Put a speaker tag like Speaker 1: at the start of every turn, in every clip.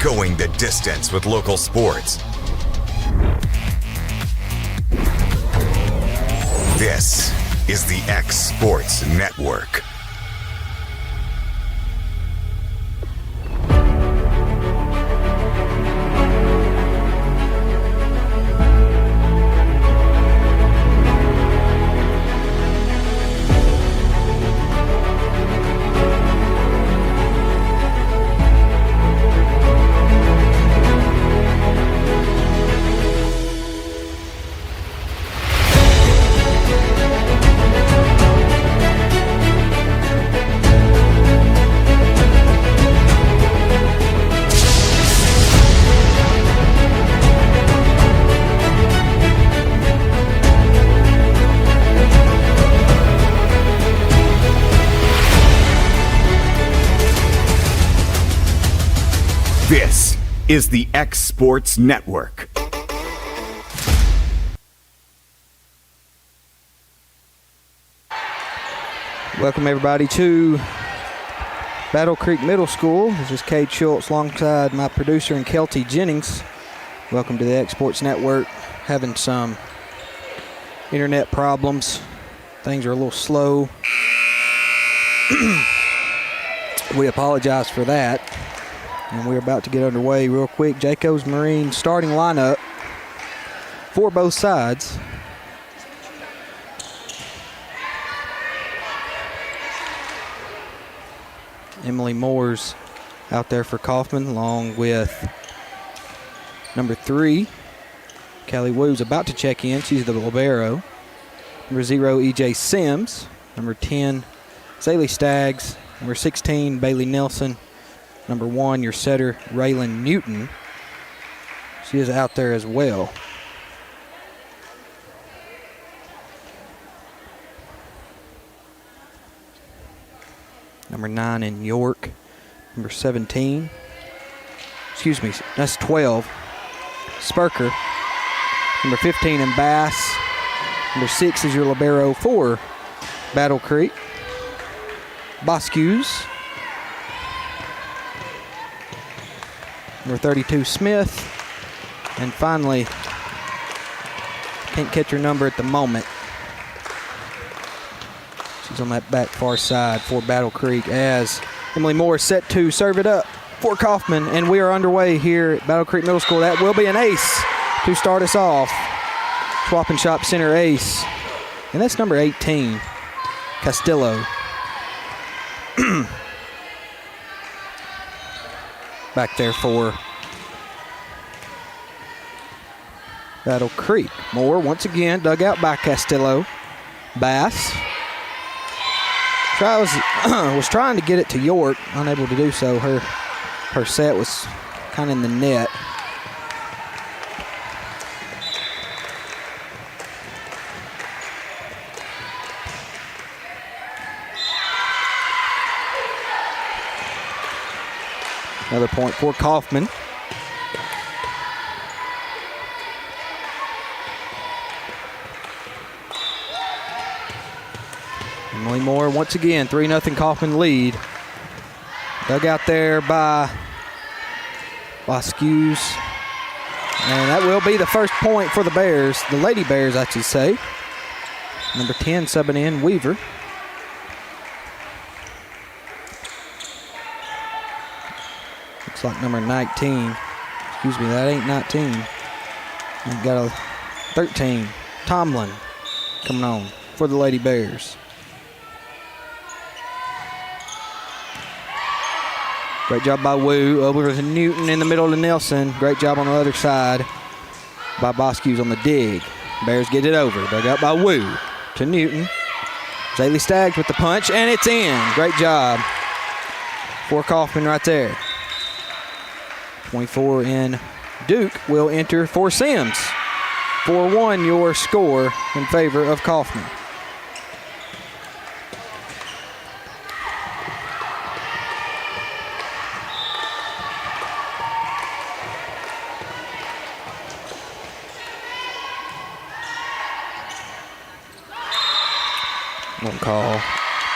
Speaker 1: going the distance with local sports. This is the X Sports Network. This is the X Sports Network.
Speaker 2: Welcome everybody to Battle Creek Middle School. This is Cade Schultz alongside my producer and Kelty Jennings. Welcome to the X Sports Network. Having some internet problems. Things are a little slow. We apologize for that. And we're about to get underway real quick. Jayco's Marine starting lineup for both sides. Emily Moore's out there for Coffman, along with number 3, Callie Woo's about to check in. She's the libero. Number 0, E.J. Sims. Number 10, Zaylee Staggs. Number 16, Bailey Nelson. Number 1, your setter, Raylan Newton. She is out there as well. Number 9 in York. Number 17. Excuse me, that's 12. Spurker. Number 15 in Bass. Number 6 is your libero for Battle Creek. Boscues. Number 32, Smith. And finally, can't catch her number at the moment. She's on that back far side for Battle Creek as Emily Moore set to serve it up for Coffman. And we are underway here at Battle Creek Middle School. That will be an ace to start us off. Swap and shop center ace. And that's number 18, Castillo. Back there for Battle Creek. Moore once again dug out by Castillo. Bass was trying to get it to York, unable to do so. Her set was kind of in the net. Another point for Coffman. Emily Moore once again, 3-0 Coffman lead. Dug out there by Boscues. And that will be the first point for the Bears, the Lady Bears, I should say. Number 10 subbing in, Weaver. Looks like number 19. Excuse me, that ain't 19. We've got a 13. Tomlin coming on for the Lady Bears. Great job by Wu. Over to Newton in the middle to Nelson. Great job on the other side by Boscues on the dig. Bears get it over. Dug out by Wu to Newton. Zaylee Staggs with the punch, and it's in. Great job for Coffman right there. 24 in Duke will enter for Sims. 4-1 your score in favor of Coffman. Won't call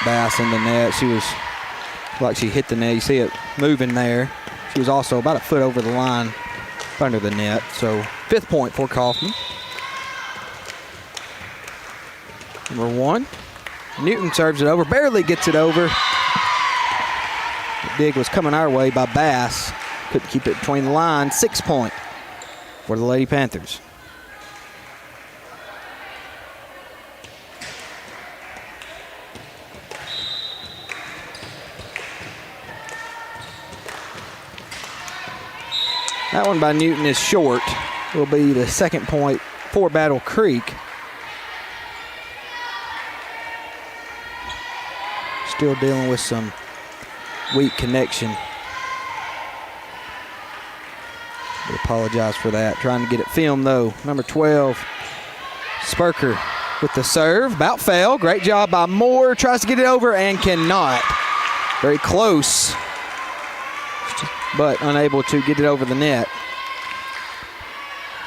Speaker 2: Bass in the net. She was like she hit the net. You see it moving there. She was also about a foot over the line under the net. So 5th point for Coffman. Number 1. Newton serves it over, barely gets it over. The dig was coming our way by Bass. Couldn't keep it between the lines. 6 point for the Lady Panthers. That one by Newton is short. Will be the 2nd point for Battle Creek. Still dealing with some weak connection. I apologize for that. Trying to get it filmed though. Number 12, Spurker with the serve. About fell. Great job by Moore. Tries to get it over and cannot. Very close, but unable to get it over the net.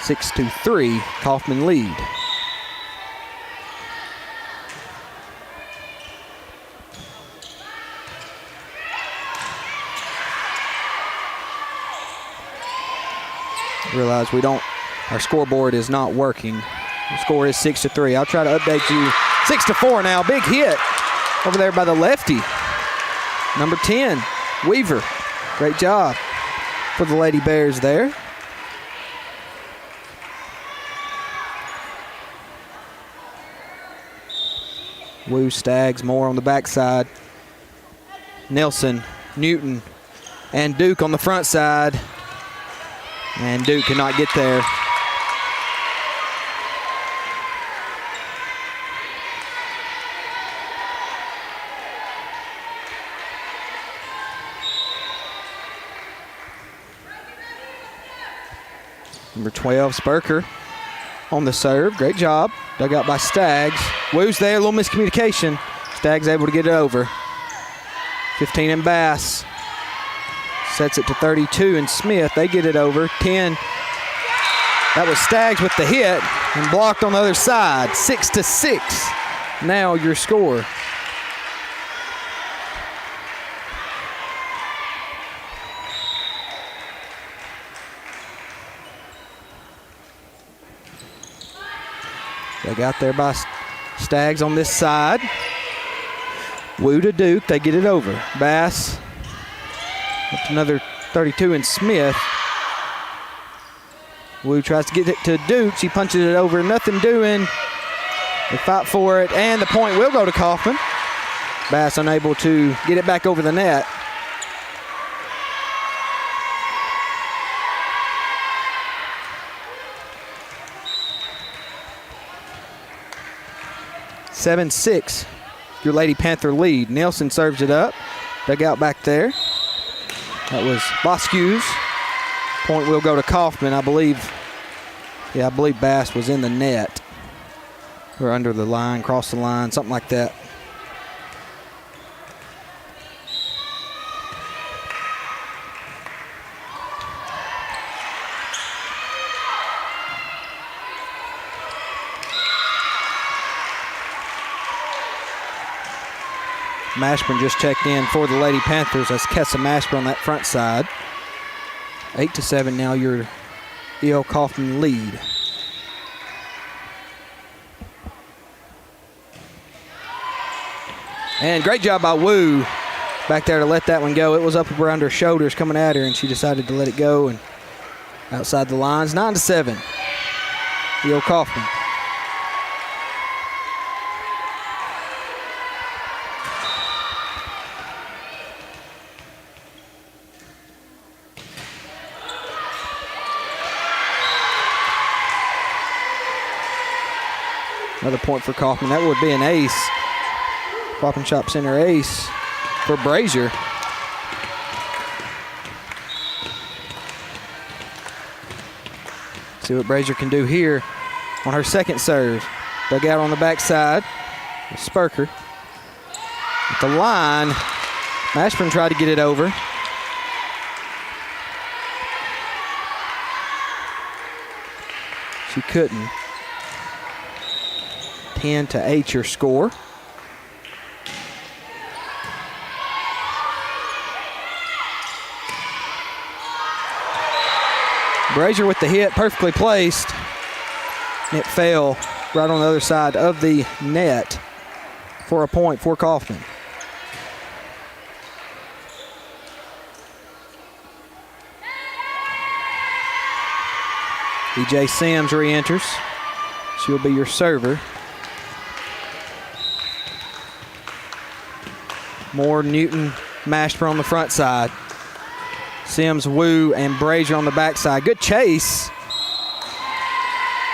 Speaker 2: 6-3, Coffman lead. Realize our scoreboard is not working. The score is 6-3. I'll try to update you. 6-4 now. Big hit over there by the lefty. Number 10, Weaver. Great job for the Lady Bears there. Woo, Staggs, Moore on the backside. Nelson, Newton, and Duke on the front side. And Duke cannot get there. Number 12, Spurker on the serve. Great job. Dug out by Staggs. Woo's there, a little miscommunication. Staggs able to get it over. 15 and Bass. Sets it to 32 and Smith. They get it over. 10. That was Staggs with the hit and blocked on the other side. 6-6. Now your score. They got there by Staggs on this side. Woo to Duke. They get it over. Bass. Up to another 32 and Smith. Woo tries to get it to Duke. She punches it over. Nothing doing. They fight for it. And the point will go to Coffman. Bass unable to get it back over the net. (7-6). Your Lady Panther lead. Nelson serves it up. Dug out back there. That was Boscu's. Point will go to Coffman, I believe. Yeah, I believe Bass was in the net. Or under the line, cross the line, something like that. Mashburn just checked in for the Lady Panthers. That's Kessa Mashburn on that front side. 8-7 now your E.O Coffman lead. And great job by Woo back there to let that one go. It was up around her shoulders coming at her, and she decided to let it go and outside the lines. 9-7. E.O Coffman. Another point for Coffman. That would be an ace. Pop and Shop Center ace for Brazier. See what Brazier can do here on her second serve. Dug out on the backside. Spurker. At the line. Mashburn tried to get it over. She couldn't. 10-8 your score. Brazier with the hit, perfectly placed. It fell right on the other side of the net for a point for Coffman. E.J. Sims re-enters. She'll be your server. Moore, Newton, Mashburn on the front side. Sims, Wu, and Brazier on the backside. Good chase.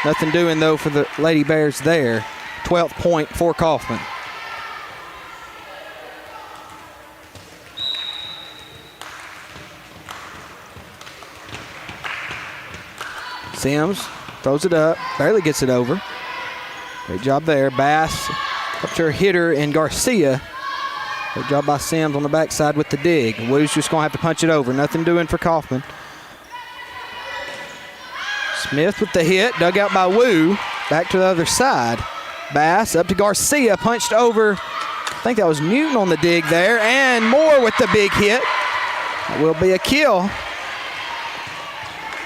Speaker 2: Nothing doing, though, for the Lady Bears there. 12th point for Coffman. Sims throws it up, barely gets it over. Great job there. Bass up to her hitter and Garcia. Great job by Sims on the backside with the dig. Wu's just going to have to punch it over. Nothing doing for Coffman. Smith with the hit, dug out by Wu. Back to the other side. Bass up to Garcia, punched over. I think that was Newton on the dig there. And Moore with the big hit. That will be a kill.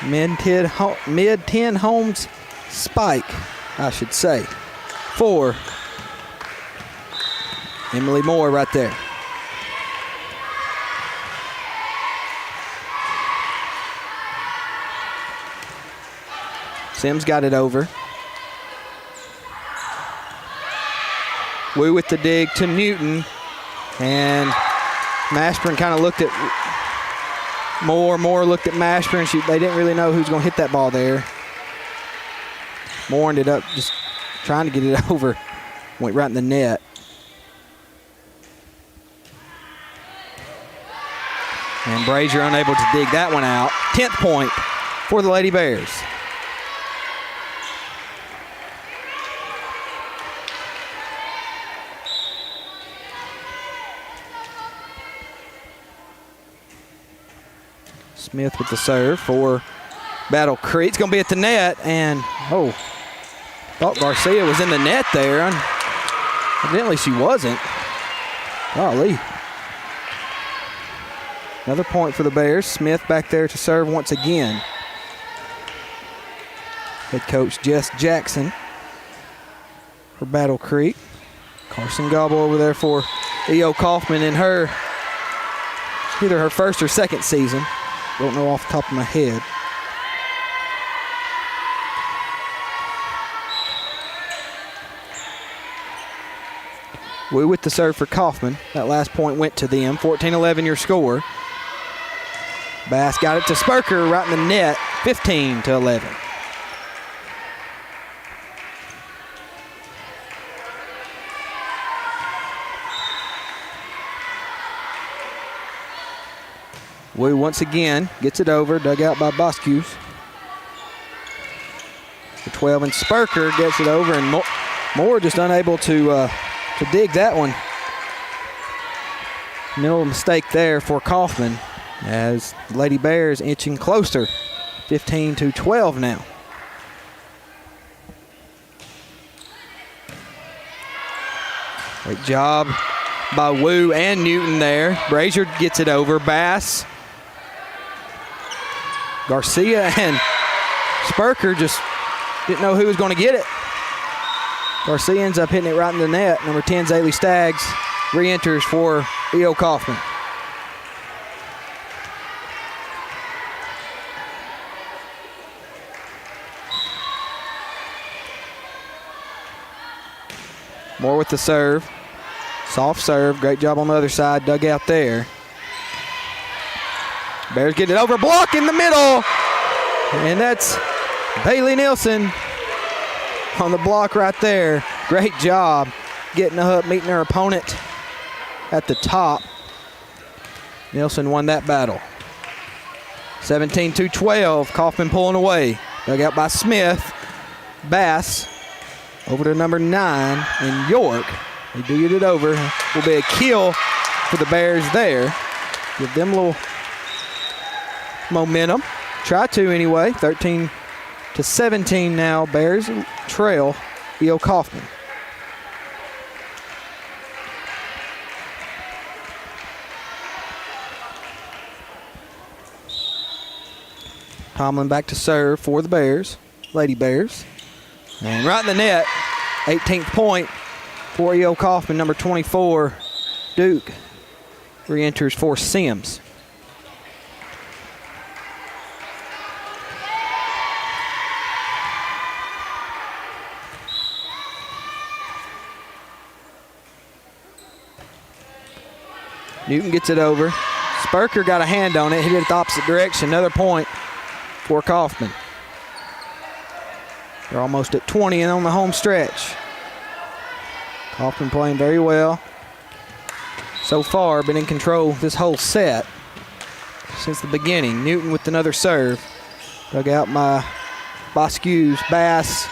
Speaker 2: Mid-10 Homes spike, I should say, for Emily Moore right there. Sims got it over. Wu with the dig to Newton. And Mashburn kind of looked at Moore looked at Mashburn. They didn't really know who's going to hit that ball there. Moore ended up just trying to get it over. Went right in the net. And Brazier unable to dig that one out. 10th point for the Lady Bears. Smith with the serve for Battle Creek. It's going to be at the net, and thought Garcia was in the net there. Evidently she wasn't. Golly. Another point for the Bears. Smith back there to serve once again. Head coach Jess Jackson for Battle Creek. Carson Gobble over there for E.O Coffman in either her first or second season. Don't know off the top of my head. Wu with the serve for Coffman. That last point went to them. 14-11 your score. Bass got it to Spurker right in the net. 15-11. Wu once again gets it over, dug out by Boscus. The 12 and Spurker gets it over, and Moore just unable to dig that one. No mistake there for Coffman as Lady Bears inching closer. 15-12 now. Great job by Wu and Newton there. Brazier gets it over. Bass, Garcia, and Spurker just didn't know who was going to get it. Garcia ends up hitting it right in the net. Number 10, Zaylee Staggs, re-enters for E.O Coffman. Moore with the serve. Soft serve. Great job on the other side. Dug out there. Bears get it over. Block in the middle. And that's Bailey Nielsen on the block right there. Great job getting up, meeting her opponent at the top. Nielsen won that battle. 17-12. Coffman pulling away. Dug out by Smith. Bass over to number 9 in York. They do get it over. Will be a kill for the Bears there. Give them a little momentum. Try to anyway. 13-17 now. Bears trail E.O Coffman. Tomlin back to serve for the Bears, Lady Bears. And right in the net, 18th point for E.O Coffman, number 24, Duke. Re-enters for Sims. Newton gets it over. Spurker got a hand on it. Hit it the opposite direction. Another point for Coffman. They're almost at 20 and on the home stretch. Coffman playing very well. So far, been in control this whole set since the beginning. Newton with another serve. Dug out by Boscu's Bass.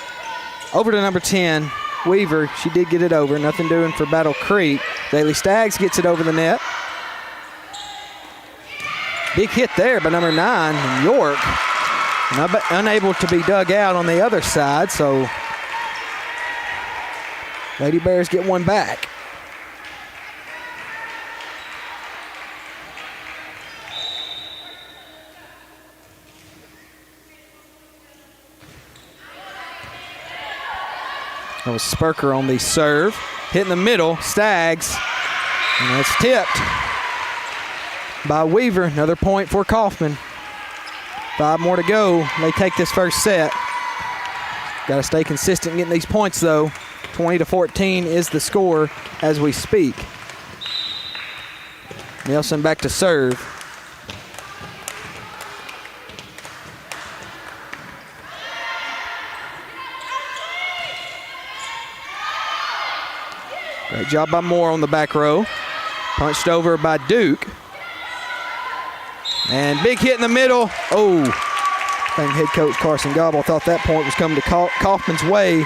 Speaker 2: Over to number 10, Weaver. She did get it over. Nothing doing for Battle Creek. Daly Staggs gets it over the net. Big hit there by number 9, York. Unable to be dug out on the other side, so Lady Bears get one back. That was Spurker on the serve. Hit in the middle, Staggs, and that's tipped by Weaver. Another point for Coffman. 5 more to go. They take this first set. Got to stay consistent getting these points, though. 20-14 is the score as we speak. Nelson back to serve. Great job by Moore on the back row. Punched over by Duke. And big hit in the middle. Oh, I think head coach Carson Gobble thought that point was coming to Coffman's way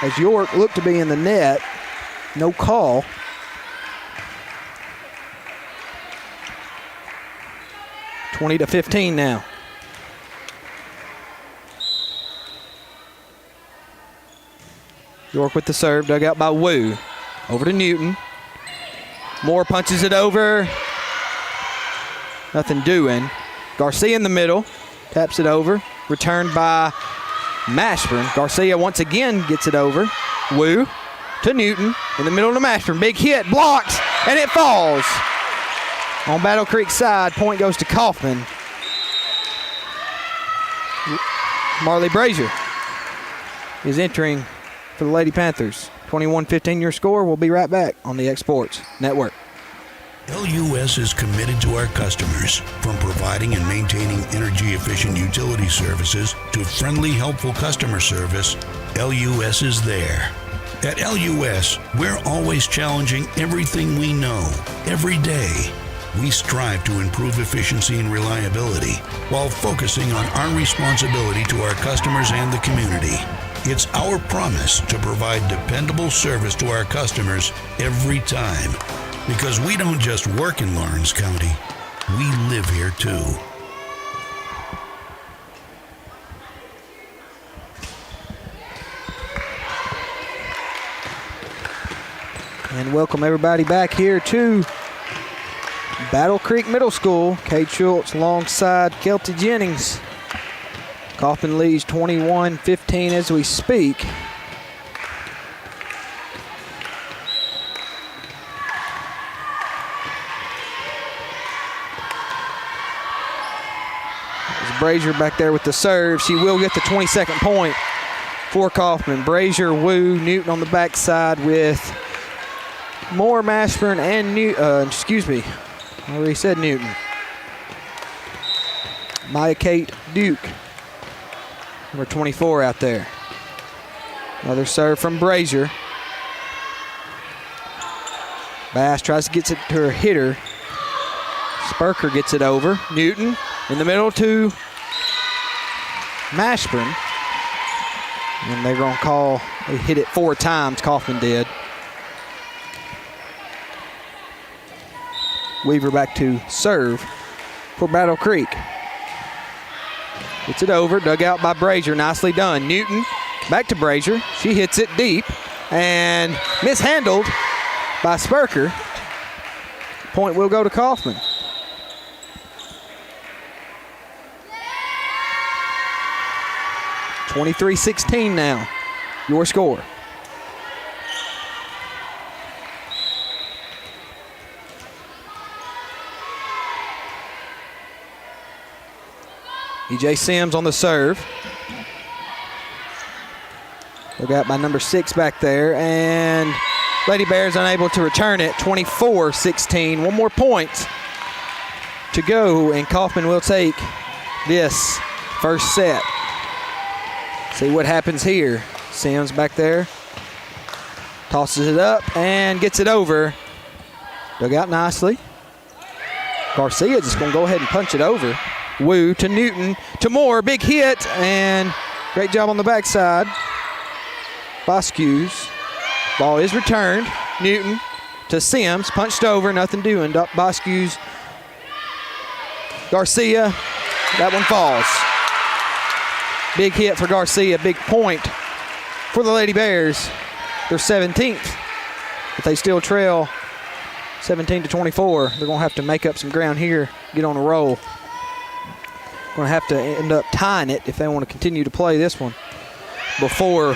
Speaker 2: as York looked to be in the net. No call. (20-15) now. York with the serve, dug out by Wu. Over to Newton. Moore punches it over. Nothing doing. Garcia in the middle. Taps it over. Returned by Mashburn. Garcia once again gets it over. Wu to Newton. In the middle to Mashburn. Big hit. Blocked. And it falls. On Battle Creek side, point goes to Coffman. Marley Brazier is entering for the Lady Panthers. 21-15 your score. We'll be right back on the X Sports Network.
Speaker 3: LUS is committed to our customers, from providing and maintaining energy-efficient utility services to friendly, helpful customer service. LUS is there. At LUS, we're always challenging everything we know, every day. We strive to improve efficiency and reliability while focusing on our responsibility to our customers and the community. It's our promise to provide dependable service to our customers every time. Because we don't just work in Lawrence County, we live here too.
Speaker 2: And welcome everybody back here to Battle Creek Middle School. Kate Schultz alongside Kelty Jennings. Coffman leads 21-15 as we speak. Brazier back there with the serve. She will get the 22nd point for Coffman. Brazier, Wu, Newton on the backside with Moore, Mashburn, and I already said Newton. Maya Kate Duke, number 24 out there. Another serve from Brazier. Bass tries to get it to her hitter. Spurker gets it over. Newton in the middle to Mashburn. And they're going to call, they hit it 4 times, Coffman did. Weaver back to serve for Battle Creek. Gets it over, dug out by Brazier, nicely done. Newton back to Brazier. She hits it deep and mishandled by Spurker. Point will go to Coffman. 23-16 now, your score. E.J. Sims on the serve. Look out by number 6 back there, and Lady Bears unable to return it. 24-16. 1 more point to go, and Coffman will take this first set. See what happens here. Sims back there. Tosses it up and gets it over. Dug out nicely. Garcia just going to go ahead and punch it over. Wu to Newton to Moore. Big hit, and great job on the backside. Boscues. Ball is returned. Newton to Sims. Punched over. Nothing doing. Boscues. Garcia. That one falls. Big hit for Garcia. Big point for the Lady Bears. They're 17th. But they still trail 17-24. They're going to have to make up some ground here. Get on a roll. Going to have to end up tying it if they want to continue to play this one before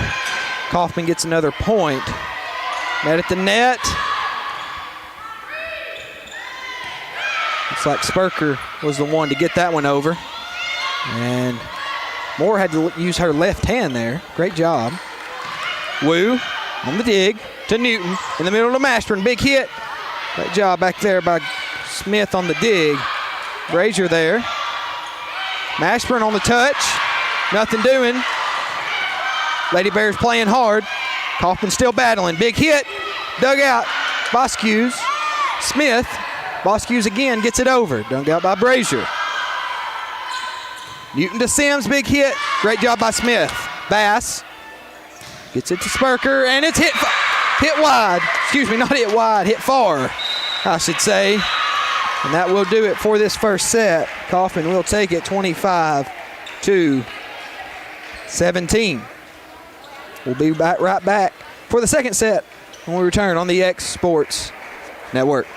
Speaker 2: Coffman gets another point. Net at the net. Looks like Spurker was the one to get that one over. And Moore had to use her left hand there. Great job. Wu on the dig to Newton in the middle of Mashburn. Big hit. Great job back there by Smith on the dig. Brazier there. Mashburn on the touch. Nothing doing. Lady Bears playing hard. Coffman still battling. Big hit. Dug out. Boscues. Smith. Boscues again gets it over. Dug out by Brazier. Newton to Sims. Big hit. Great job by Smith. Bass gets it to Spurker, and it's hit wide. Excuse me, not hit wide. Hit far, I should say. And that will do it for this first set. Coffman will take it 25-17. We'll be right back for the second set when we return on the X Sports Network.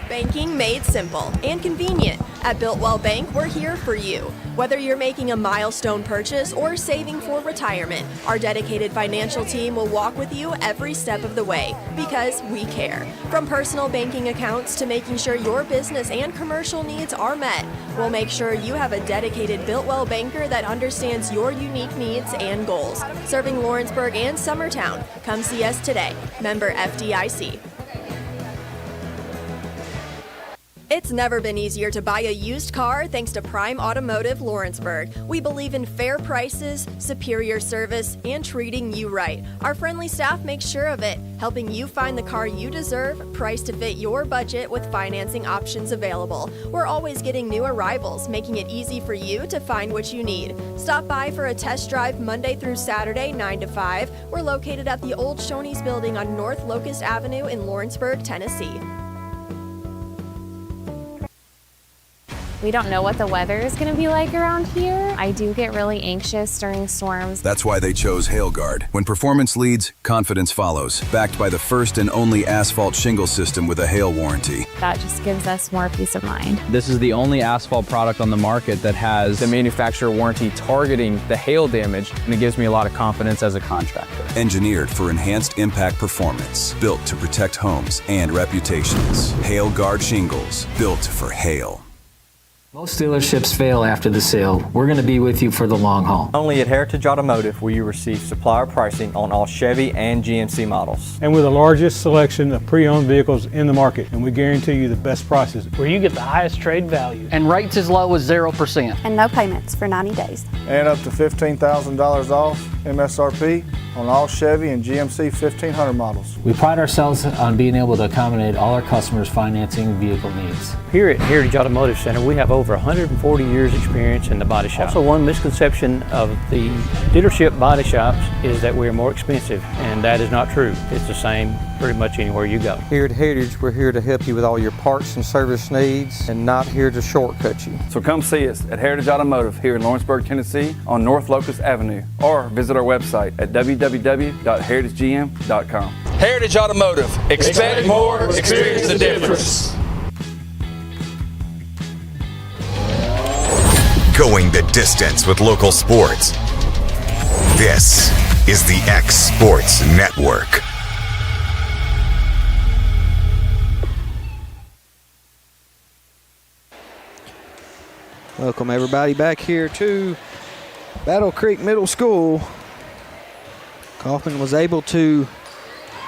Speaker 4: Banking made simple and convenient. At Builtwell Bank, we're here for you. Whether you're making a milestone purchase or saving for retirement, our dedicated financial team will walk with you every step of the way because we care. From personal banking accounts to making sure your business and commercial needs are met, we'll make sure you have a dedicated Builtwell banker that understands your unique needs and goals. Serving Lawrenceburg and Summertown. Come see us today. Member FDIC. It's never been easier to buy a used car thanks to Prime Automotive Lawrenceburg. We believe in fair prices, superior service, and treating you right. Our friendly staff makes sure of it, helping you find the car you deserve, priced to fit your budget with financing options available. We're always getting new arrivals, making it easy for you to find what you need. Stop by for a test drive Monday through Saturday, 9 to 5. We're located at the old Shoney's building on North Locust Avenue in Lawrenceburg, Tennessee.
Speaker 5: We don't know what the weather is going to be like around here. I do get really anxious during storms.
Speaker 6: That's why they chose HailGuard. When performance leads, confidence follows. Backed by the first and only asphalt shingle system with a hail warranty.
Speaker 5: That just gives us more peace of mind.
Speaker 7: This is the only asphalt product on the market that has the manufacturer warranty targeting the hail damage, and it gives me a lot of confidence as a contractor.
Speaker 6: Engineered for enhanced impact performance. Built to protect homes and reputations. HailGuard shingles. Built for hail.
Speaker 8: Most dealerships fail after the sale. We're going to be with you for the long haul.
Speaker 9: Only at Heritage Automotive will you receive supplier pricing on all Chevy and GMC models.
Speaker 10: And with the largest selection of pre-owned vehicles in the market, and we guarantee you the best prices.
Speaker 11: Where you get the highest trade value.
Speaker 12: And rates as low as 0%.
Speaker 13: And no payments for 90 days.
Speaker 14: And up to $15,000 off MSRP on all Chevy and GMC 1500 models.
Speaker 8: We pride ourselves on being able to accommodate all our customers' financing vehicle needs.
Speaker 11: Here at Heritage Automotive Center, we have over 140 years experience in the body shop. Also, one misconception of the dealership body shops is that we're more expensive, and that is not true. It's the same pretty much anywhere you go.
Speaker 15: Here at Heritage, we're here to help you with all your parts and service needs and not here to shortcut you.
Speaker 16: So come see us at Heritage Automotive here in Lawrenceburg, Tennessee on North Locust Avenue, or visit our website at www.heritagegm.com.
Speaker 17: Heritage Automotive. Expect more, experience the difference.
Speaker 1: Going the distance with local sports. This is the X Sports Network.
Speaker 2: Welcome everybody back here to Battle Creek Middle School. Coffman was able to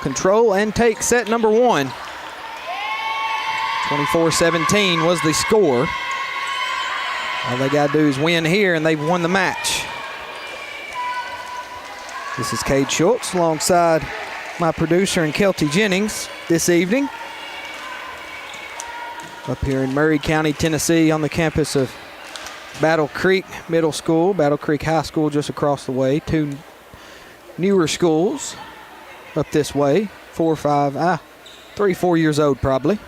Speaker 2: control and take set number 1. 24-17 was the score. All they got to do is win here, and they've won the match. This is Cade Schultz alongside my producer and Kelty Jennings this evening. Up here in Murray County, Tennessee, on the campus of Battle Creek Middle School, Battle Creek High School just across the way. 2 newer schools up this way. 3, 4 years old probably.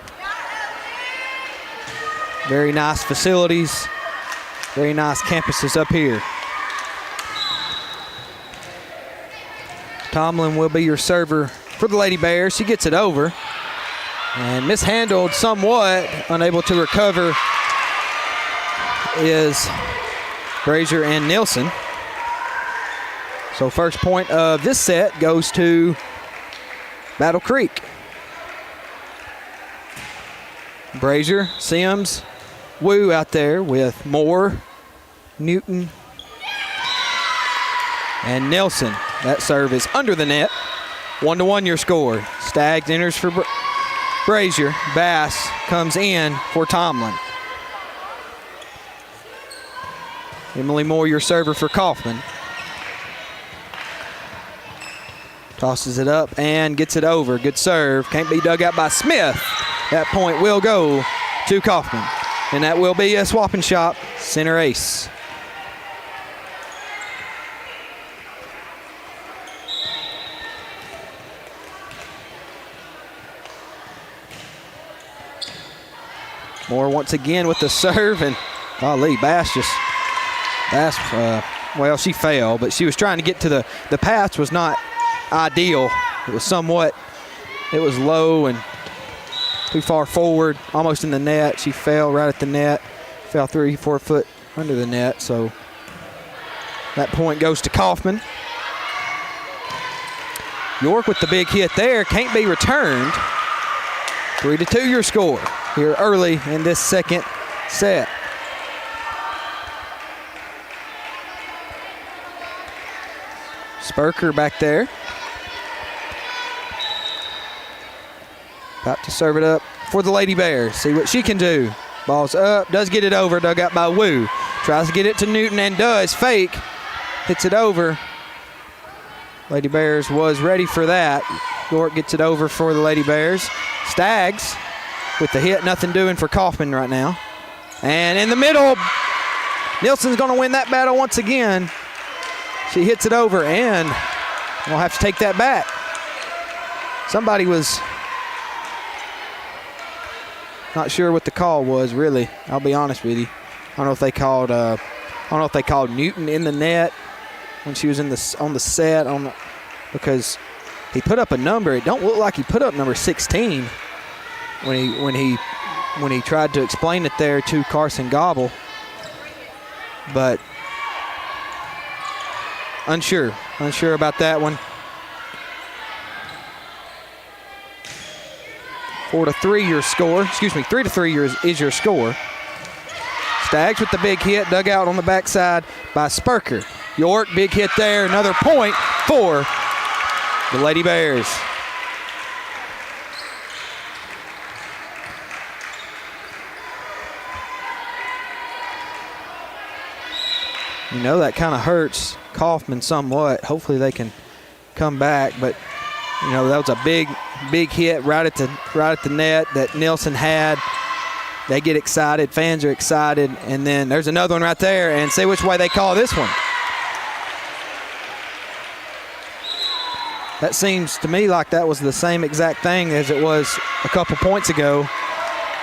Speaker 2: Very nice facilities. Very nice campuses up here. Tomlin will be your server for the Lady Bears. She gets it over and mishandled somewhat, unable to recover is Brazier and Nielsen. So first point of this set goes to Battle Creek. Brazier, Sims, Wu out there with Moore, Newton, and Nelson. That serve is under the net. 1-1 your score. Staggs enters for Brazier. Bass comes in for Tomlin. Emily Moore, your server for Coffman. Tosses it up and gets it over. Good serve. Can't be dug out by Smith. That point will go to Coffman. And that will be a swap and shot. Center ace. Moore once again with the serve, and golly, well, she fell, but she was trying to get to the pass was not ideal. It was low and too far forward, almost in the net. She fell right at the net, fell 3-4 foot under the net, so that point goes to Coffman. York with the big hit there, can't be returned. 3-2 your score here early in this second set. Spurker back there. About to serve it up for the Lady Bears. See what she can do. Ball's up, does get it over, dug out by Wu. Tries to get it to Newton and does. Fake, hits it over. Lady Bears was ready for that. York gets it over for the Lady Bears. Staggs with the hit, nothing doing for Coffman right now. And in the middle, Nielsen's gonna win that battle once again. She hits it over, and we'll have to take that back. Somebody was not sure what the call was, really. I'll be honest with you. I don't know if they called Newton in the net when she was on the set because he put up a number. It don't look like he put up number 16 when he tried to explain it there to Carson Gobble, but unsure about that one. 4-3 your score. Excuse me, 3-3 is your score. Staggs with the big hit, dug out on the backside by Spurker. York, big hit there, another point for the Lady Bears. You know, that kind of hurts Coffman somewhat. Hopefully they can come back, but you know, that was a big hit right at the net that Nielsen had. They get excited, fans are excited, and then there's another one right there, and see which way they call this one. That seems to me like that was the same exact thing as it was a couple points ago,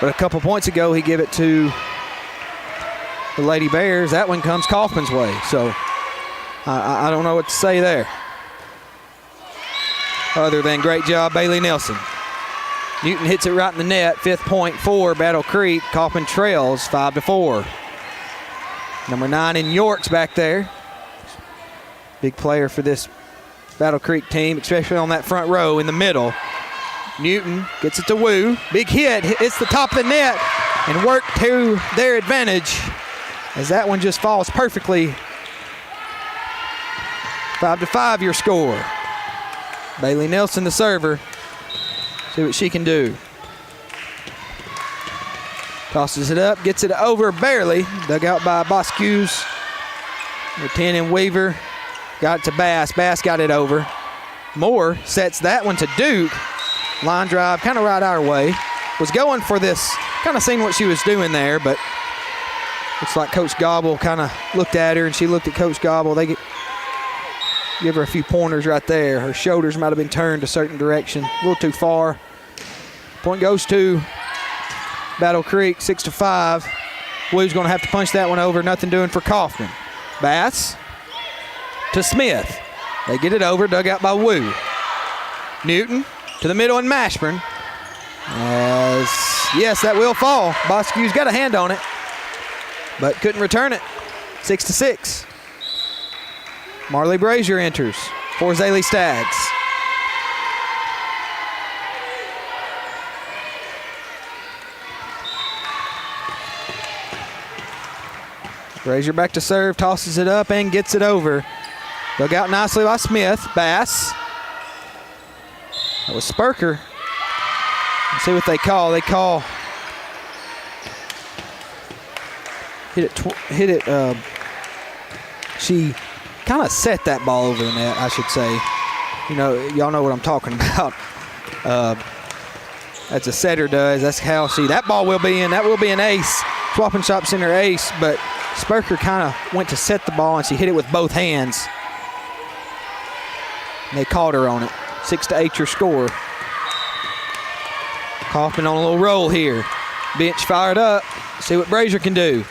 Speaker 2: but a couple points ago he gave it to the Lady Bears. That one comes Coffman's way, so I don't know what to say there other than great job, Bailey Nelson. Newton hits it right in the net. 5th point for Battle Creek. Coffman trails 5-4. Number 9 in York's back there. Big player for this Battle Creek team, especially on that front row in the middle. Newton gets it to Wu. Big hit, hits the top of the net and work to their advantage as that one just falls perfectly. 5-5 your score. Bailey Nelson, the server. See what she can do. Tosses it up, gets it over barely. Dug out by Boscues. Number 10 and Weaver. Got it to Bass. Bass got it over. Moore sets that one to Duke. Line drive, kind of right our way. Was going for this, kind of seen what she was doing there, but looks like Coach Gobble kind of looked at her and she looked at Coach Gobble. They give her a few pointers right there. Her shoulders might have been turned a certain direction, a little too far. Point goes to Battle Creek, 6-5. Wu's going to have to punch that one over. Nothing doing for Coffman. Bass to Smith. They get it over, dug out by Wu. Newton to the middle and Mashburn. Yes, that will fall. Boscue's got a hand on it, but couldn't return it. 6-6. Marley Brazier enters for Zaley Staggs. Brazier back to serve, tosses it up and gets it over. Dug out nicely by Smith. Bass. That was Spurker. Let's see what they call. They call hit it. She kind of set that ball over the net, I should say. You know, y'all know what I'm talking about. That's a setter does. That's how that ball will be in. That will be an ace. Swapping shops in her ace, but Spurker kind of went to set the ball and she hit it with both hands. And they caught her on it. 6-8 your score. Coffman on a little roll here. Bench fired up. See what Brazier can do.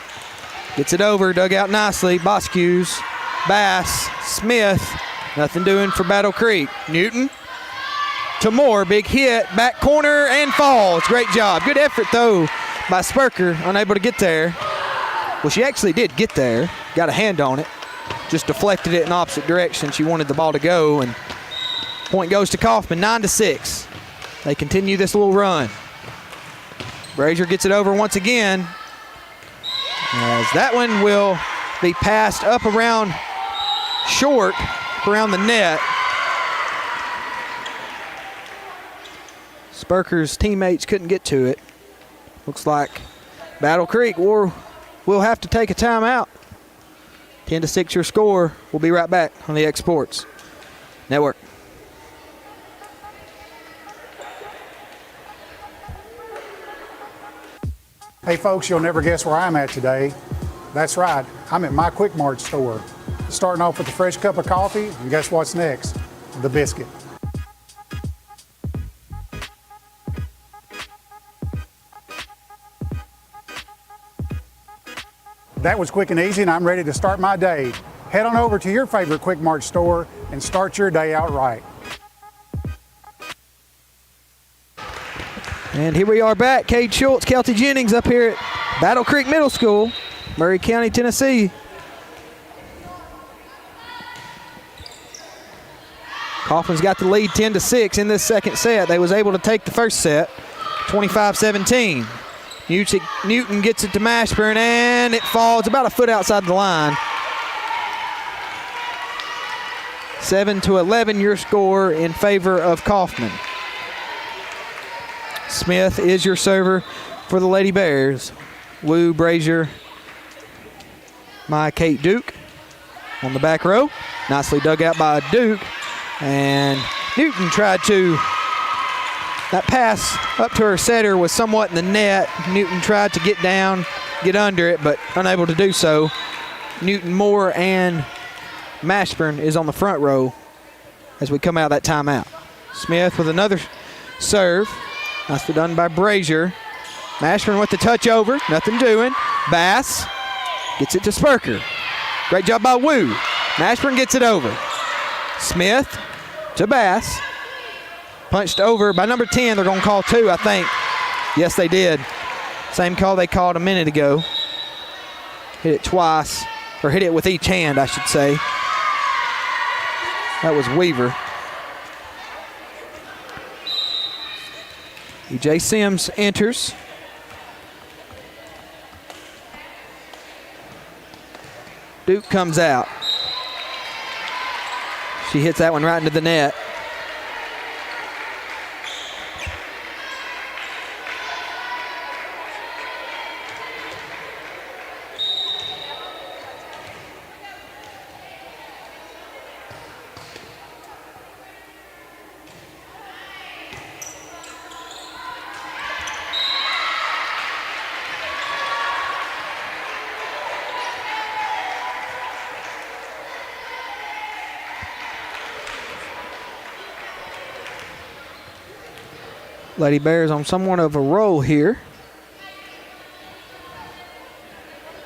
Speaker 2: Gets it over, dug out nicely. Boscues, Bass, Smith. Nothing doing for Battle Creek. Newton to Moore. Big hit, back corner, and falls. Great job. Good effort, though, by Spurker. Unable to get there. Well, she actually did get there. Got a hand on it. Just deflected it in opposite direction. She wanted the ball to go, and point goes to Coffman, 9-6. They continue this little run. Brazier gets it over once again. As that one will be passed up around short, around the net. Spurker's teammates couldn't get to it. Looks like Battle Creek will have to take a timeout. 10-6 your score. We'll be right back on the X Sports Network.
Speaker 18: Hey folks, you'll never guess where I'm at today. That's right, I'm at my Quick Mart store. Starting off with a fresh cup of coffee, and guess what's next? The biscuit. That was quick and easy, and I'm ready to start my day. Head on over to your favorite Quick Mart store and start your day out right.
Speaker 2: And here we are back. Cade Schultz, Kelty Jennings up here at Battle Creek Middle School, Murray County, Tennessee. Coffman's got the lead 10-6 in this second set. They was able to take the first set, 25-17. Newton gets it to Mashburn, and it falls about a foot outside the line. 7-11 your score in favor of Coffman. Smith is your server for the Lady Bears. Wu, Brazier, Kate Duke on the back row. Nicely dug out by Duke. And Newton tried to, that pass up to her setter was somewhat in the net. Newton tried to get down, get under it, but unable to do so. Newton, Moore, and Mashburn is on the front row as we come out of that timeout. Smith with another serve. Nicely done by Brazier. Mashburn with the touch over. Nothing doing. Bass gets it to Spurker. Great job by Wu. Mashburn gets it over. Smith to Bass. Punched over by number 10. They're going to call 2, I think. Yes, they did. Same call they called a minute ago. Hit it twice. Or hit it with each hand, I should say. That was Weaver. E.J. Sims enters. Duke comes out. She hits that one right into the net. Lady Bears on somewhat of a roll here.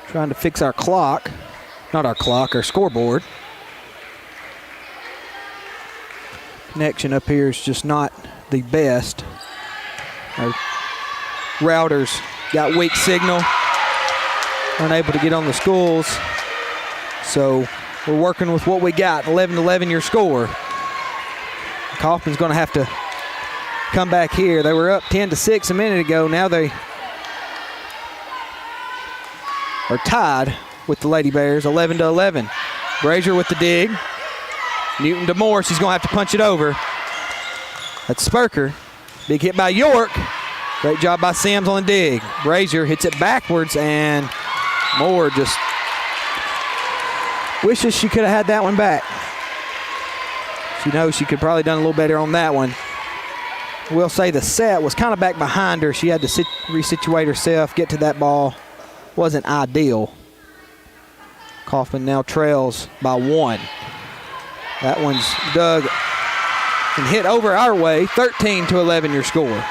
Speaker 2: Trying to fix our clock. Not our clock, our scoreboard. Connection up here is just not the best. Our routers got weak signal. Unable to get on the schools. So we're working with what we got. 11-11 your score. Coffman's going to have to come back here. They were up 10-6 a minute ago. Now they are tied with the Lady Bears, 11-11. Brazier with the dig. Newton to Moore. She's going to have to punch it over. That's Spurker. Big hit by York. Great job by Sims on the dig. Brazier hits it backwards, and Moore just wishes she could have had that one back. She knows she could probably done a little better on that one. We'll say the set was kind of back behind her. She had to resituate herself, get to that ball. Wasn't ideal. Coffman now trails by 1. That one's dug and hit over our way. 13-11 your score.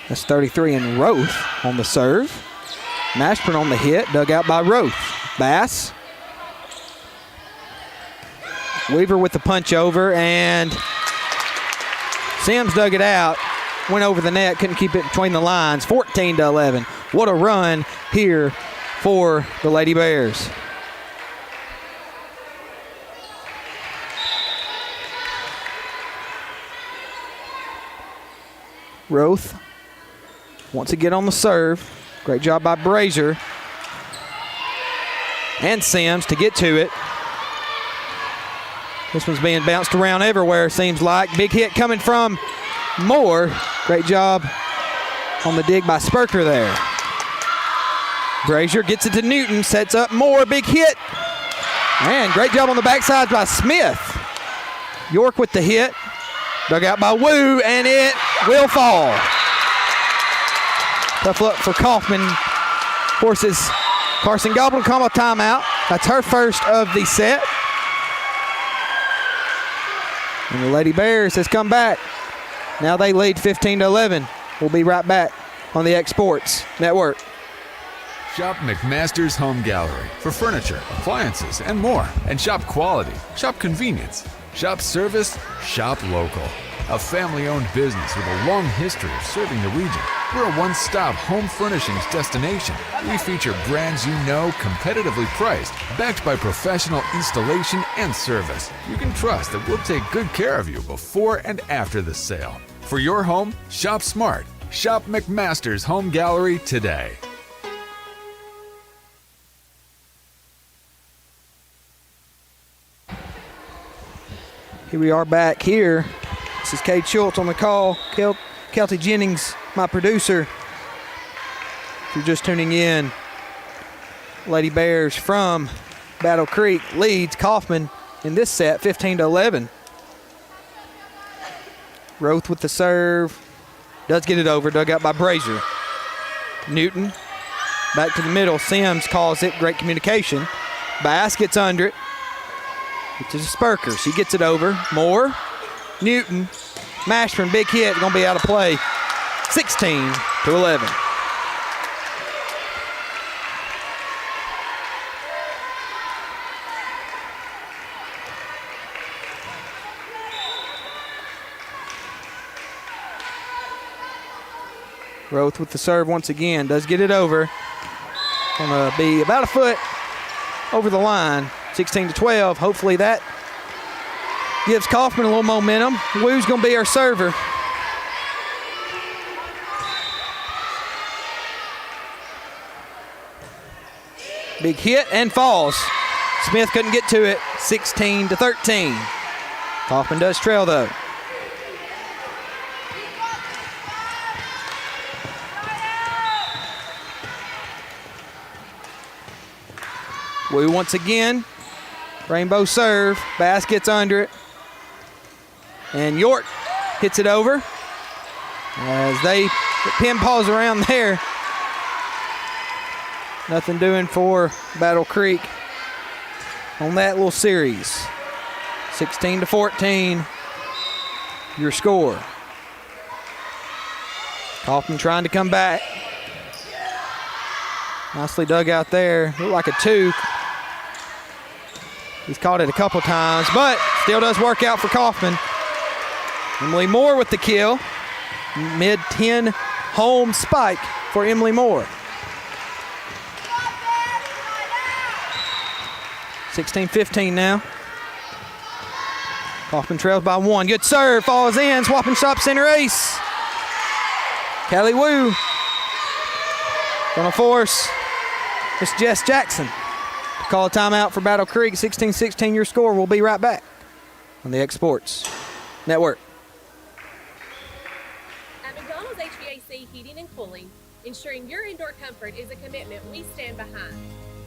Speaker 2: That's 33 in Roth on the serve. Mashburn on the hit, dug out by Roth. Bass. Weaver with the punch over, and Sims dug it out. Went over the net, couldn't keep it between the lines. 14-11. What a run here for the Lady Bears. Roth wants to get on the serve. Great job by Brazier and Sims to get to it. This one's being bounced around everywhere, seems like. Big hit coming from Moore. Great job on the dig by Spurker there. Brazier gets it to Newton, sets up Moore, big hit. And great job on the backside by Smith. York with the hit. Dug out by Wu, and it will fall. Tough luck for Coffman. Forces Carson Goblin to call a timeout. That's her first of the set. And the Lady Bears has come back. Now they lead 15-11. We'll be right back on the X Sports Network.
Speaker 19: Shop McMaster's Home Gallery for furniture, appliances, and more. And shop quality, shop convenience, shop service, shop local. A family-owned business with a long history of serving the region. We're a one-stop home furnishings destination. We feature brands you know, competitively priced, backed by professional installation and service. You can trust that we'll take good care of you before and after the sale. For your home, shop smart. Shop McMaster's Home Gallery today.
Speaker 2: Here we are back here. This is Cade Schultz on the call. Kelty Jennings, my producer. If you're just tuning in, Lady Bears from Battle Creek leads Coffman in this set, 15-11. Roth with the serve. Does get it over, dug out by Brazier. Newton, back to the middle. Sims calls it, great communication. Bass gets under it. Gets it to Spurker, she gets it over. Moore, Newton, Mashburn, big hit, gonna be out of play. 16-11. Roth with the serve once again. Does get it over. Gonna be about a foot over the line. 16-12. Hopefully that gives Coffman a little momentum. Wu's gonna be our server. Big hit and falls. Smith couldn't get to it. 16-13. Coffman does trail though. Wu once again. Rainbow serve. Bass gets under it. And York hits it over. As they pin paws around there. Nothing doing for Battle Creek on that little series. 16-14, your score. Coffman trying to come back. Nicely dug out there. Looked like a 2. He's caught it a couple times, but still does work out for Coffman. Emily Moore with the kill. Mid-10 home spike for Emily Moore. 16-15 now. Coffman trails by 1. Good serve, falls in, swapping shop center ace. Callie Wu gonna force Miss Jess Jackson to call a timeout for Battle Creek. 16-16 your score. We'll be right back on the X Sports Network.
Speaker 20: At McDonald's HVAC Heating and Cooling, ensuring your indoor comfort is a commitment we stand behind.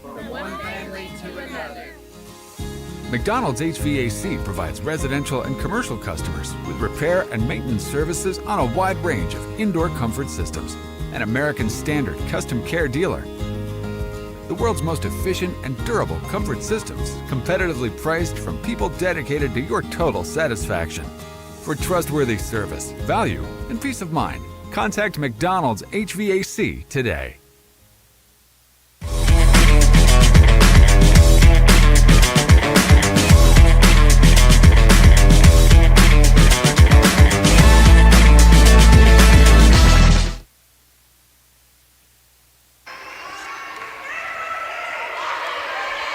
Speaker 20: From one family to another.
Speaker 19: McDonald's HVAC provides residential and commercial customers with repair and maintenance services on a wide range of indoor comfort systems. An American Standard custom care dealer. The world's most efficient and durable comfort systems, competitively priced from people dedicated to your total satisfaction. For trustworthy service, value, and peace of mind, contact McDonald's HVAC today.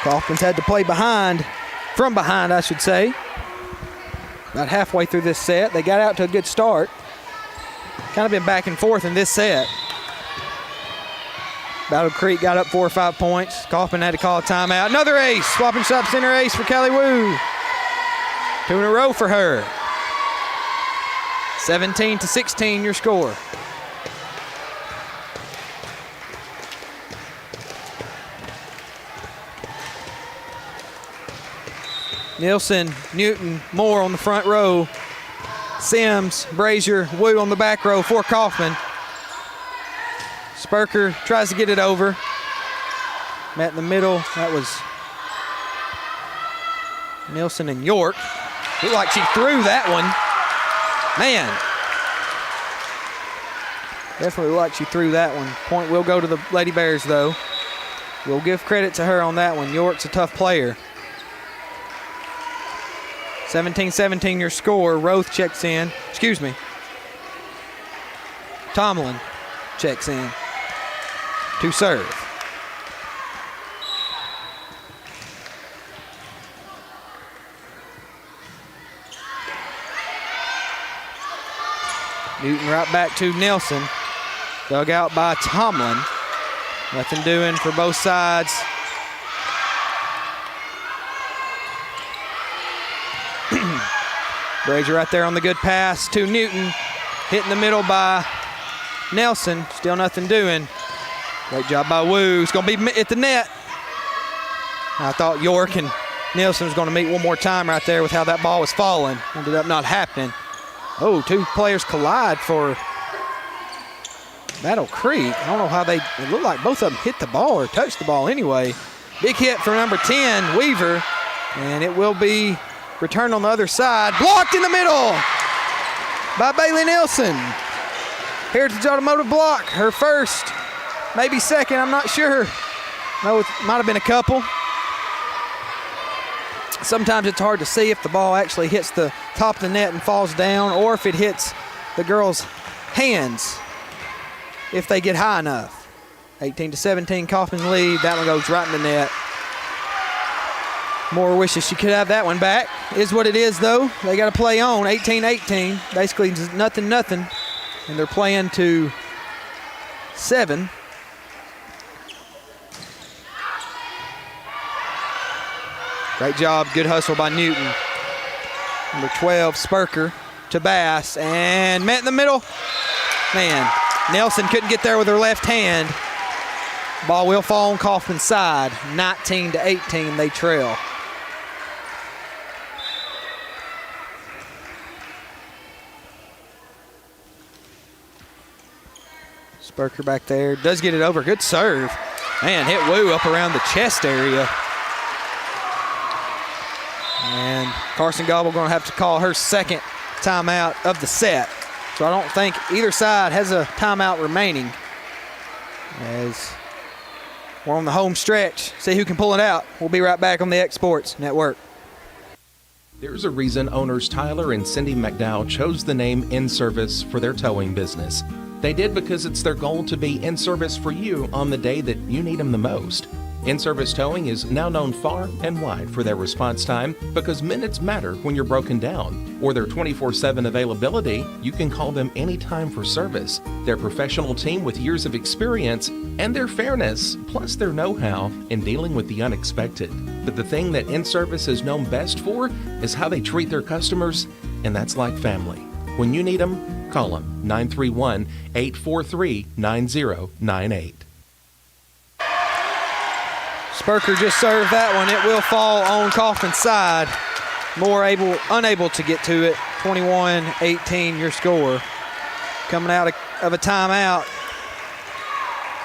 Speaker 2: Coffman's had to play from behind, I should say. About halfway through this set. They got out to a good start. Kind of been back and forth in this set. Battle Creek got up 4 or 5 points. Coffman had to call a timeout. Another ace. Swapping shop center ace for Callie Wu. 2 in a row for her. 17-16 your score. Nielsen, Newton, Moore on the front row. Sims, Brazier, Wu on the back row for Coffman. Spurker tries to get it over. Met in the middle. That was Nielsen and York. Looked like she threw that one. Man. Definitely looked like she threw that one. Point will go to the Lady Bears, though. We'll give credit to her on that one. York's a tough player. 17-17 your score. Roth checks in. Excuse me. Tomlin checks in to serve. Newton right back to Nelson. Dug out by Tomlin. Nothing doing for both sides. Brazier right there on the good pass to Newton. Hit in the middle by Nelson. Still nothing doing. Great job by Wu. It's going to be at the net. I thought York and Nelson was going to meet one more time right there with how that ball was falling. Ended up not happening. Oh, 2 players collide for Battle Creek. I don't know how it looked like both of them hit the ball or touched the ball anyway. Big hit for number 10, Weaver. And it will be returned on the other side. Blocked in the middle by Bailey Nelson. Heritage Automotive block. Her first, maybe second, I'm not sure. No, it might have been a couple. Sometimes it's hard to see if the ball actually hits the top of the net and falls down or if it hits the girl's hands. if they get high enough. 18-17, Coffman lead. That one goes right in the net. Moore wishes she could have that one back. Is what it is, though. They got to play on. 18-18. Basically, nothing. And they're playing to 7. Great job. Good hustle by Newton. Number 12, Spurker to Bass. And met in the middle. Man, Nelson couldn't get there with her left hand. Ball will fall on Coffman's side. 19-18, they trail. Spurker back there. Does get it over. Good serve. Man, hit Wu up around the chest area. And Carson Gobble going to have to call her second timeout of the set. So I don't think either side has a timeout remaining. As we're on the home stretch. See who can pull it out. We'll be right back on the X Sports Network.
Speaker 21: There's a reason owners Tyler and Cindy McDowell chose the name In Service for their towing business. They did because it's their goal to be in service for you on the day that you need them the most. In-Service Towing is now known far and wide for their response time because minutes matter when you're broken down. Or their 24/7 availability, you can call them anytime for service. Their professional team with years of experience and their fairness, plus their know-how in dealing with the unexpected. But the thing that In-Service is known best for is how they treat their customers, and that's like family. When you need them, call them 931-843-9098.
Speaker 2: Spurker just served that one. It will fall on Coffman's side. Moore unable to get to it. 21-18 your score. Coming out of a timeout.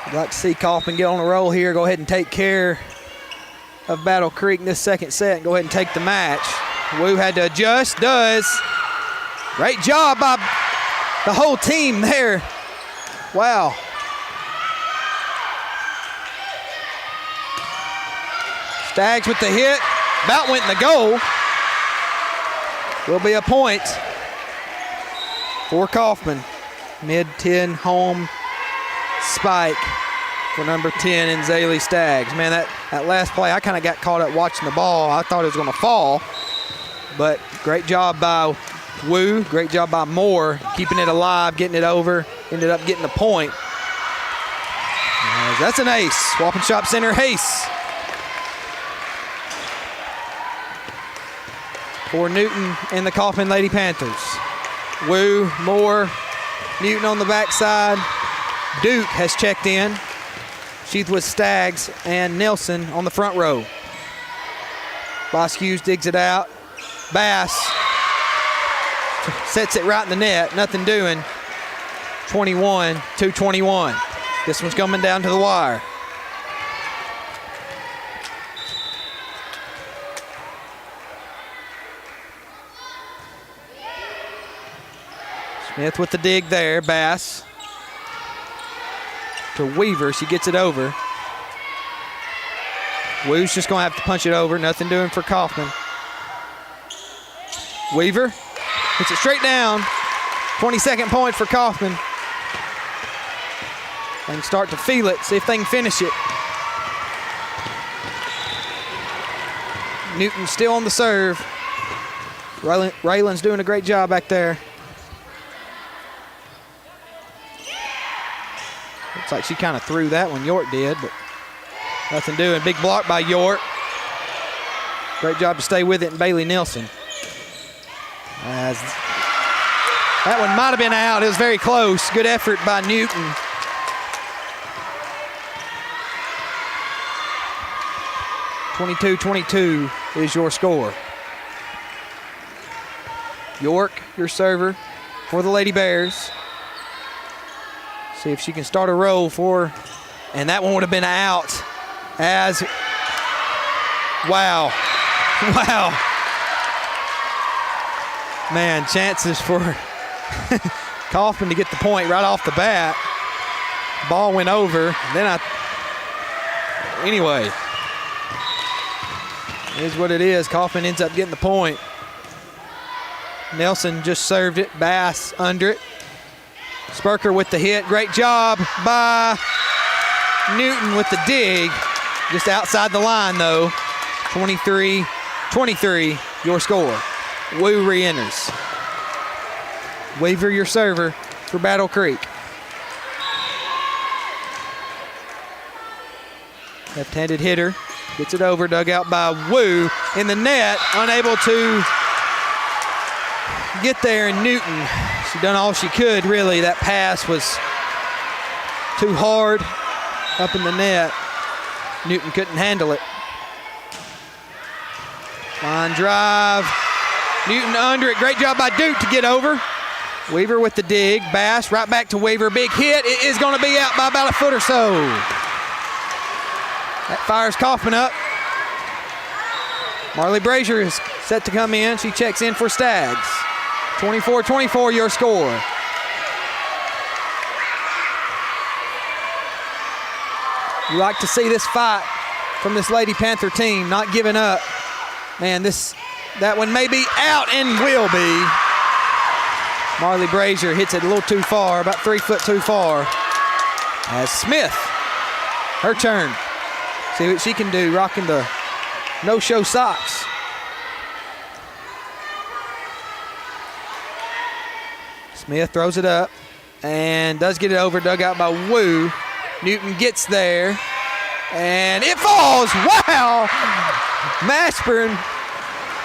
Speaker 2: I'd like to see Coffman get on a roll here. Go ahead and take care of Battle Creek in this second set and go ahead and take the match. Wu had to adjust. Does. Great job by the whole team there. Wow. Stags with the hit. About went in the goal. Will be a point for Coffman. Mid-10 home spike for number 10 in Zaylee Staggs. Man, that last play, I kind of got caught up watching the ball. I thought it was going to fall. But great job by Wu. Great job by Moore. Keeping it alive, getting it over. Ended up getting the point. That's an ace. Swap and Shop Center ace. For Newton and the Coffman Lady Panthers. Wu, Moore, Newton on the backside. Duke has checked in. She's with Staggs and Nelson on the front row. Boss Hughes digs it out. Bass sets it right in the net. Nothing doing. 21-21. This one's coming down to the wire. Smith with the dig there. Bass to Weaver. She gets it over. Wu's just going to have to punch it over. Nothing doing for Coffman. Weaver hits it straight down. 22nd point for Coffman. They can start to feel it, see if they can finish it. Newton still on the serve. Raylan's doing a great job back there. Looks like she kind of threw that one. York did, but nothing doing. Big block by York. Great job to stay with it, and Bailey Nelson. That one might have been out. It was very close. Good effort by Newton. (22-22) is your score. York, your server for the Lady Bears. See if she can start a roll for, and that one would have been out as, wow. Man, chances for Coffman to get the point right off the bat. Ball went over. Anyway, it is what it is. Coffman ends up getting the point. Nelson just served it. Bass under it. Spurker with the hit. Great job by Newton with the dig. Just outside the line, though. 23-23, your score. Woo re-enters. Weaver, your server for Battle Creek. Left-handed hitter. Gets it over, dug out by Woo in the net. Unable to get there, and Newton, she done all she could, really. That pass was too hard up in the net. Newton couldn't handle it. Line drive. Newton under it. Great job by Duke to get over. Weaver with the dig. Bass right back to Weaver. Big hit. It is going to be out by about a foot or so. That fires Coffman up. Marley Brazier is set to come in. She checks in for Stags. 24-24, your score. You like to see this fight from this Lady Panther team, not giving up. Man, that one may be out and will be. Marley Brazier hits it a little too far, about 3 foot too far. As Smith, her turn. See what she can do, rocking the no-show socks. Smith throws it up and does get it over, dug out by Woo. Newton gets there, and it falls. Wow! Mashburn,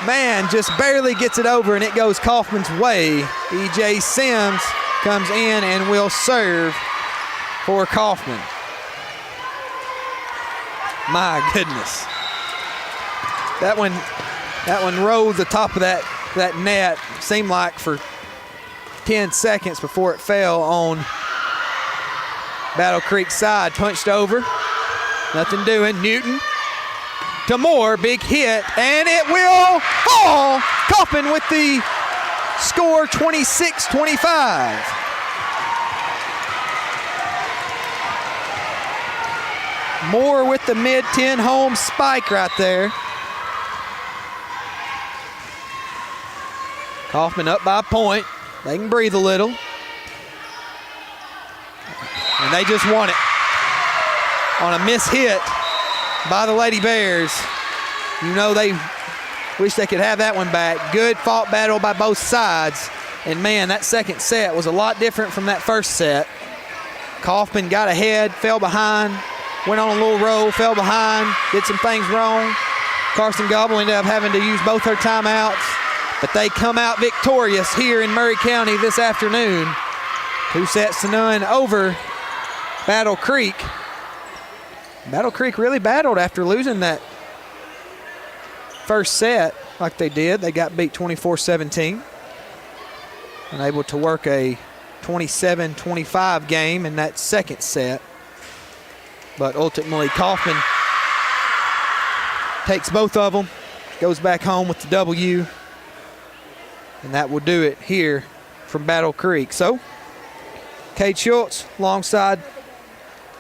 Speaker 2: man, just barely gets it over, and it goes Coffman's way. E.J. Sims comes in and will serve for Coffman. My goodness. That one rolled the top of that net, seemed like for 10 seconds before it fell on Battle Creek's side. Punched over, nothing doing. Newton to Moore, big hit, and it will fall. Coffman with the score, 26-25. Moore with the mid-10 home spike right there. Coffman up by a point. They can breathe a little. And they just won it on a miss hit by the Lady Bears. You know they wish they could have that one back. Good fought battle by both sides. And man, that second set was a lot different from that first set. Coffman got ahead, fell behind, went on a little roll, fell behind, did some things wrong. Carson Gobble ended up having to use both her timeouts. But they come out victorious here in Murray County this afternoon. 2-0 over Battle Creek. Battle Creek really battled after losing that first set like they did. They got beat 24-17. Unable to work a 27-25 game in that second set. But ultimately Coffman takes both of them, goes back home with the W. And that will do it here from Battle Creek. So, Kate Schultz alongside